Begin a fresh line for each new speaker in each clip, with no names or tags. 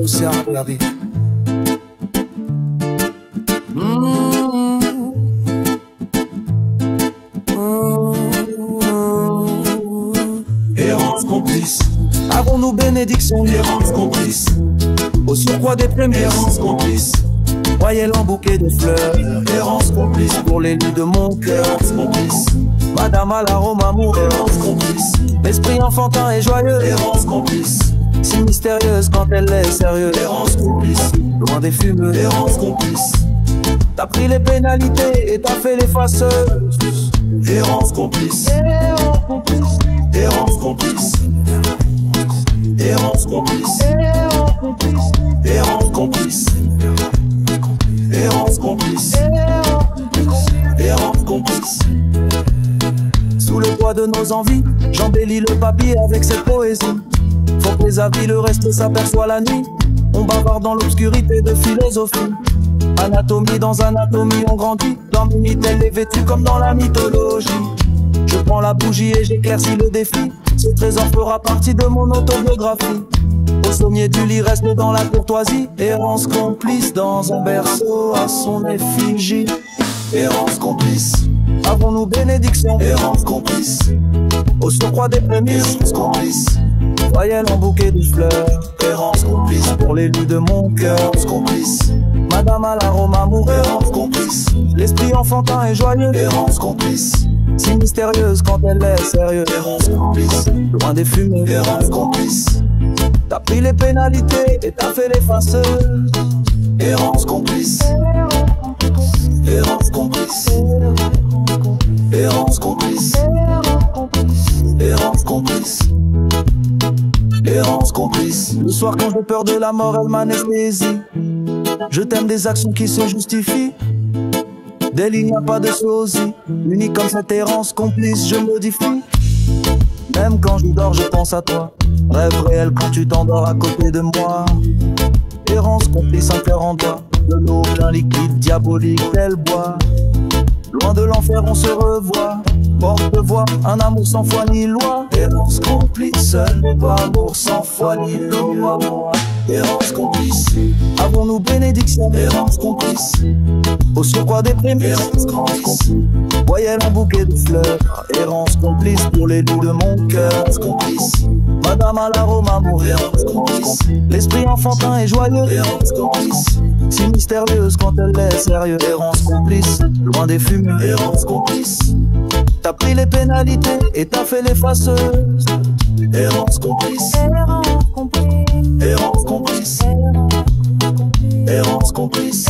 trop servi.
Errance complice.
Avons-nous bénédiction?
Errance complice.
Au surcroît des prémices.
Errance complice.
Voyelle en bouquet de fleurs.
Errance complice.
Pour l'élu de mon cœur.
Errance complice.
Madame à l'arôme amoureux.
Errance complice.
L'esprit enfantin et joyeux.
Errance complice.
Si mystérieuse quand elle est sérieuse.
Errance complice.
Loin des fumeux.
Errance complice.
T'as pris les pénalités et t'as fait les fasseuses.
Errance complice.
Errance complice.
Errance complice. Errance complice. Errance complice. Errance complice. Errance complice.
Sous le poids de nos envies, j'embellis le papier avec cette poésie. Faut que les avis, le reste s'aperçoit la nuit. On bavarde dans l'obscurité de philosophie. Anatomie dans anatomie, on grandit. Dans mes elle est vêtue comme dans la mythologie. Je prends la bougie et j'éclaircis le défi. Ce trésor fera partie de mon autobiographie. Au sommet du lit reste dans la courtoisie. Errance complice dans un berceau à son effigie.
Errance complice.
Avons-nous bénédiction?
Errance complice.
Au surcroît des prémices.
Errance complice.
Voyelle en bouquet de fleurs.
Errance complice.
Pour l'élu de mon cœur.
Errance complice.
Madame à l'arôme amoureux.
Errance complice.
L'esprit enfantin et joyeux.
Errance complice.
Si mystérieuse quand elle est sérieuse.
Errance complice.
Loin des fumées.
Errance complice.
T'as pris les pénalités et t'as fait les fasseuses.
Errance complice. Errance complice. Errance complice. Errance complice. Errance complice.
Le soir quand j'ai peur de la mort, elle m'anesthésie. Je t'aime des actions qui se justifient. Dès il n'y a pas de sosie. Unique comme cette errance complice, je modifie. Même quand je dors, je pense à toi. Rêve réel quand tu t'endors à côté de moi. Errance complice, un cœur en toi. De l'eau plein liquide, diabolique, tel bois. Loin de l'enfer, on se revoit. Porte-voix, un amour sans foi ni loi.
Errance complice, seul pas amour sans foi ni loi. Errance complice.
Avons-nous bénédiction?
Errance complice.
Au surcroît des prémices.
Errance complice.
Voyelle en bouquet de fleurs. Errance complice pour l'élu de mon cœur.
Errance complice.
Madame à l'arôme amoureux.
Errance complice.
L'esprit enfantin et joyeux.
Errance complice.
Si mystérieuse quand elle est sérieuse. Errance complice, loin des fumées.
Errance complice.
T'as pris les pénalités et t'as fait les fasseuses.
Errance complice. Errance complice. Errance complice.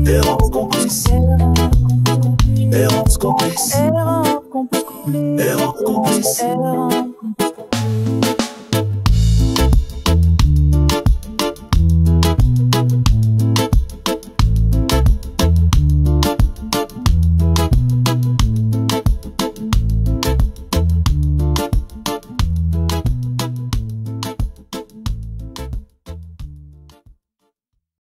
Errance complice. Errance complice. Errance complice.